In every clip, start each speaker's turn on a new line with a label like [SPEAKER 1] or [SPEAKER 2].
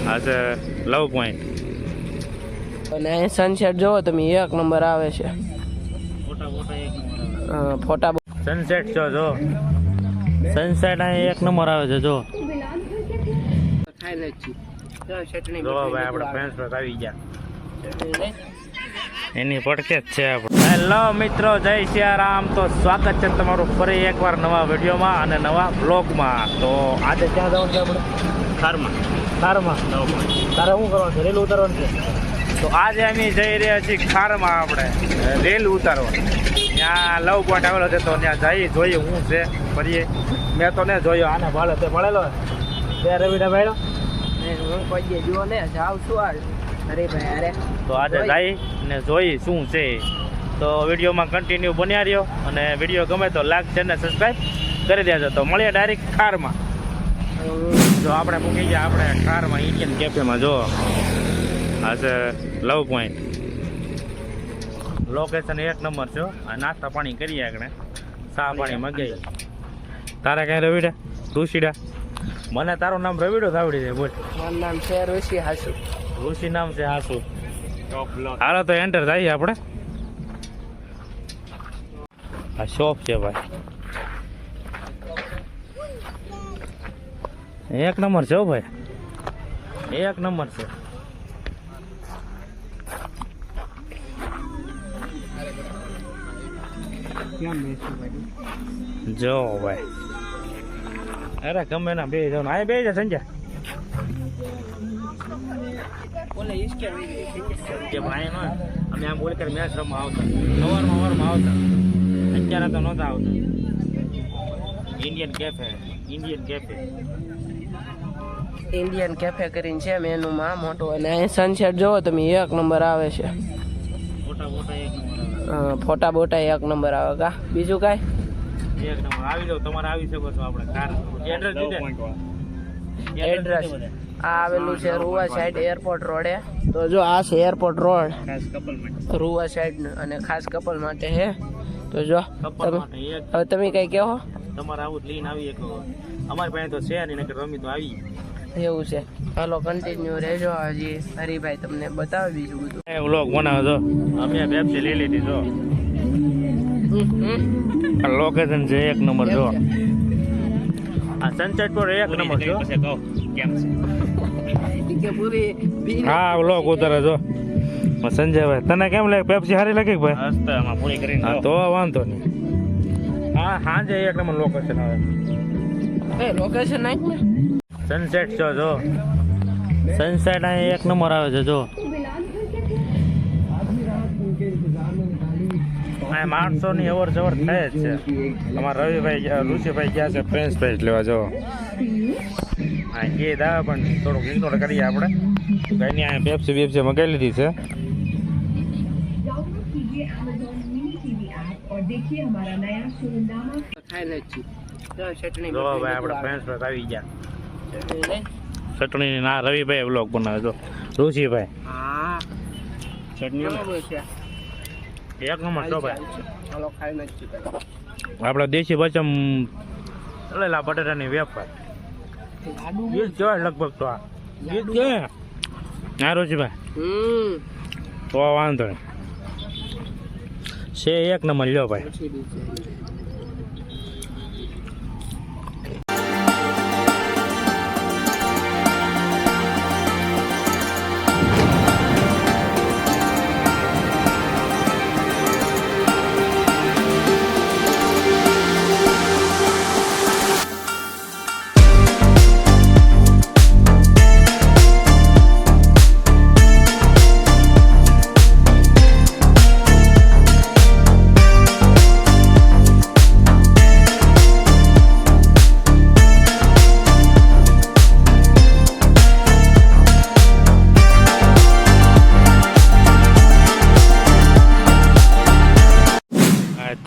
[SPEAKER 1] આ છે લવ પોઈન્ટ
[SPEAKER 2] અને અહીં સનસેટ જોવો તમે, એક નંબર આવે છે. ફોટા
[SPEAKER 1] સનસેટ જો સનસેટ અહીં એક નંબર આવે છે. જો ભાઈ આપણે ફ્રેન્ડ્સ પર આવી ગયા, એની પડકે જ છે આપણે. હેલો મિત્રો, જય સિયારામ. તો સ્વાગત છે તમારું ફરી એકવાર નવા વિડીયોમાં અને નવા બ્લોગમાં. તો આજે ક્યાં જવાનું છે આપણે? ખારમાં. તારે શું કરવાનું છે? રેલ ઉતારવાનું છે. તો આજે અમે જઈ રહ્યા છીએ ખારમાં, આપણે રેલ ઉતારવા. ત્યાં લવ પોઈન્ટ આવેલો છે, તો ત્યાં જઈ જોઈએ શું છે ફરીએ. મેં તો ને જોયો, આને ભાડે તે મળેલો ત્યાં રવિડા ભાઈ
[SPEAKER 2] જુઓ ને જાવ છું. અરે ભાઈ અરે, તો
[SPEAKER 1] આજે જઈ ને જોઈ શું છે. તો વિડીયોમાં કન્ટિન્યુ બન્યા રહ્યો, અને વિડીયો ગમે તો લાઈક છે ને સબસ્ક્રાઈબ કરી દેજો. તો મળીએ ડાયરેક્ટ ખારમાં. જો આપણે મૂકી ગયા આપણે ખારમાં ઇન્ડિયન કેફેમાં. જો આ છે લવ પોઈન્ટ, લોકેશન એક નંબર છે. આ નાસ્તા પાણી કરીએ આપણે, ચા પાણી મગાવી. તારે કઈ રવિડા ઋષિડા? મને તારું નામ રવિડો આવડી જાય. બોલ.
[SPEAKER 2] મારું નામ છે ઋષિ હાસુ.
[SPEAKER 1] ઋષિ નામ છે હાસુ. હાલો તો એન્ટર થઈએ આપણે. આ શોપ છે ભાઈ, એક નંબર છે. ભાઈ એક નંબર છે. જો ભાઈ, અરે ગમે ના બે જાવ, આ બે જા સંજય કે ભાઈ નો અમે આમ બોલ કરી મેચ રમવા આવતા, સવારમાં આવતા, અત્યારે તો નહોતા આવતા.
[SPEAKER 2] ઇન્ડિયન કેફે કરીને છે મેનુમાં મોટું. અને અહીં સનસેટ જોવો તમે, એક નંબર આવે છે. ફોટા બોટા એક નંબર આવે. કા બીજું કાંઈ?
[SPEAKER 1] એક નંબર. આવી જાવ, તમારે આવી શકો છો આપણે કાર.
[SPEAKER 2] એડ્રેસ આ આવેલું છે રૂવા સાઈડ એરપોર્ટ રોડે. તો જો આ છે એરપોર્ટ રોડ રૂવા સાઈડ, અને ખાસ કપલ માટે હે. તો જો હવે તમે કઈ કહો,
[SPEAKER 1] તમારે આવું લઈને આવી શકો. અમારી પાસે તો છે નહીં, નકર રમી તો આવી.
[SPEAKER 2] એવું છે. ચાલો કન્ટિન્યુ રહેજો. હજી હરીભાઈ તમને બતાવે બીજું બધું.
[SPEAKER 1] વ્લોગ બનાવો. જો અમે પેપ્સી લઈ લીધી. જો લોકેશન છે એક નંબર. જો આ સનસેટ પર એક નંબર. જો કેમ છે હા વ્લોગ ઉતારે. જો સંજયભાઈ તને કેમ લાગે? પેપ્સી સારી લાગે કે ભાઈ? હસ્તા પૂરી કરીને. તો વાંધો નહીં. હા સાંજે એક નંબર લોકેશન આવે.
[SPEAKER 2] લોકેશન નાખ ને.
[SPEAKER 1] સનસેટ જો સનસેટ અહીં એક નંબર આવે છે. જો માણસો ની અવર જવર થાય જ છે. અમારા રવિભાઈ ઋષિભાઈ ગયા છે ફ્રેન્ચ ફ્રાઈઝ લેવા. જો હા એ દા પણ થોડુંક ઇન્સ્ટોલ કરીએ આપણે. કઈ અહીંયા પેપ્સી બેપ્સી મગાવી લીધી છે. જો ભાઈ આપણે ફ્રેન્ચ ફ્રાઈઝ આવી ગયા. ચટણી ના રવિભાઈ બ્લોગ બનાવે. જો ઋષિભાઈ ચટણી એક નંબર. જો ભાઈ આપણે દેશી બચમ તળેલા બટાટાની વેફર ગીત કહેવાય લગભગ. તો આ ગીત કહેવાય હા ઋષિભાઈ. તો વાંધો નહીં છે એક નંબર. લ્યો ભાઈ.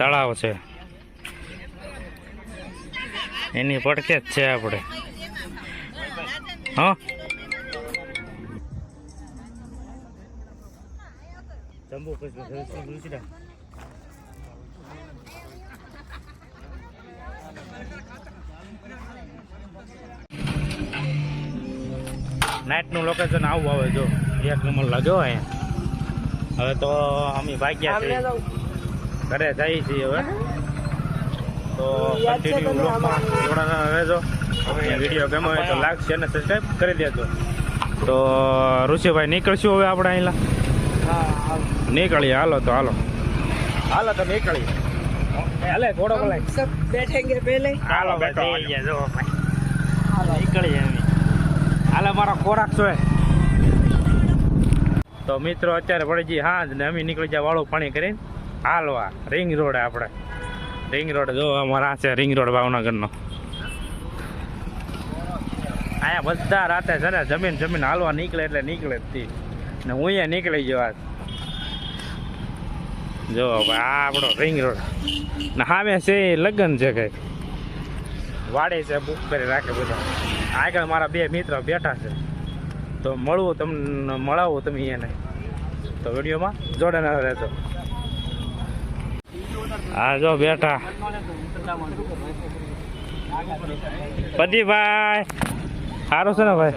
[SPEAKER 1] તળાવ છે, એની પડકે જ છે આપણે. હા જંબુ નાઇટનું લોકેશન આવું આવે જો એક નંબર લાગ્યો અહીંયા. હવે તો અમે ભાગ્યા છીએ, ઘરે જઈએ છીએ હવે. તો કન્ટિન્યુ બ્લોગમાં જોડાના રહેજો. વિડીયો ગમે હોય તો લાઈક શેર અને સબસ્ક્રાઈબ કરી દેજો. તો ઋષિભાઈ નીકળશું હવે આપણે અહીંલા. નીકળીએ હાલો તો હાલો તો નીકળીએ. હાલે ઘોડો બોલાય
[SPEAKER 2] सब बैठेंगे पहले.
[SPEAKER 1] હાલો બેઠો જો નીકળીએ અમે. હાલે મારો ખોરાક છે. તો મિત્રો અત્યારે પડી જઈએ હાંજ ને અમે નીકળી જાય વાળું પાણી કરીને હાલવા રિંગ રોડ. આપણે રિંગ રોડ જો અમારા છે રિંગ રોડ ભાવનગરનો. અહીંયા બધા રાતે છે ને જમીન હાલવા નીકળે એટલે નીકળે જ તી. ને હું અહીંયા નીકળી ગયો આજ. જો ભાઈ આ આપણો રિંગ રોડ ને સામે છે લગ્ન છે કંઈક વાડે છે બુક કરી રાખે બધા. આગળ મારા બે મિત્ર બેઠા છે તો મળાવું તમે એને. તો વિડીયોમાં જોડાના રહેજો. હા જો બેઠા પતિભાઈ સારું છે ને ભાઈ?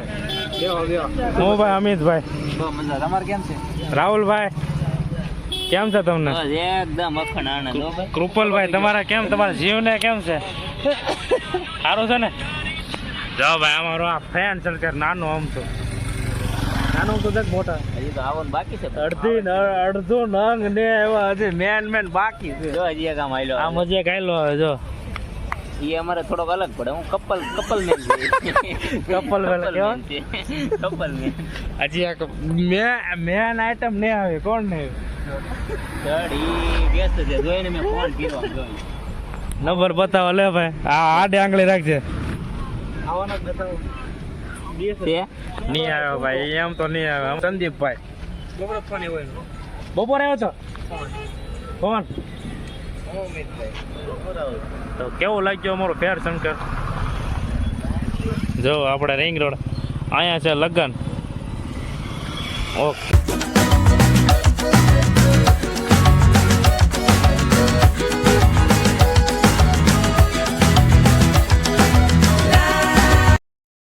[SPEAKER 1] હું ભાઈ અમિતભાઈ.
[SPEAKER 2] તમારે કેમ છે?
[SPEAKER 1] રાહુલભાઈ કેમ છે તમને?
[SPEAKER 2] એકદમ અખંડ આનંદ.
[SPEAKER 1] કૃપલભાઈ તમારા કેમ, તમારા જીવને કેમ છે? સારું છે ને? જો ભાઈ અમારો આ ફેન છે નાનું આમ તો નાનું તો દેખ મોટા
[SPEAKER 2] હજી તો આવવાનું બાકી છે.
[SPEAKER 1] અડધું નંગ ને એવા હજી મેન બાકી છે.
[SPEAKER 2] જો હજી એક આમ આયલો.
[SPEAKER 1] આ મજે કાયલો હવે જો
[SPEAKER 2] એ અમારે થોડોક અલગ પડે. હું કપલ મેન
[SPEAKER 1] કપલ વેલા કેવા
[SPEAKER 2] કપલ મેન.
[SPEAKER 1] હજી એક મેન આઈટમ ને આવે કોણ ને
[SPEAKER 2] વ્યસ્ત છે. જોઈને મેં ફોન કર્યો.
[SPEAKER 1] નંબર બતાવો લે ભાઈ. આ આડે આંગળી રાખજે.
[SPEAKER 2] આવવાનો બતાવો.
[SPEAKER 1] નહીં આવ્યો ભાઈ, એમ તો નહીં આવ્યો. સંદીપભાઈ બપોરે આવ્યો તો ફોન. તો કેવું લાગ્યું અમારું ફેર શંકર? જો આપણે રિંગ રોડ અહીંયા છે લગ્ન. ઓકે.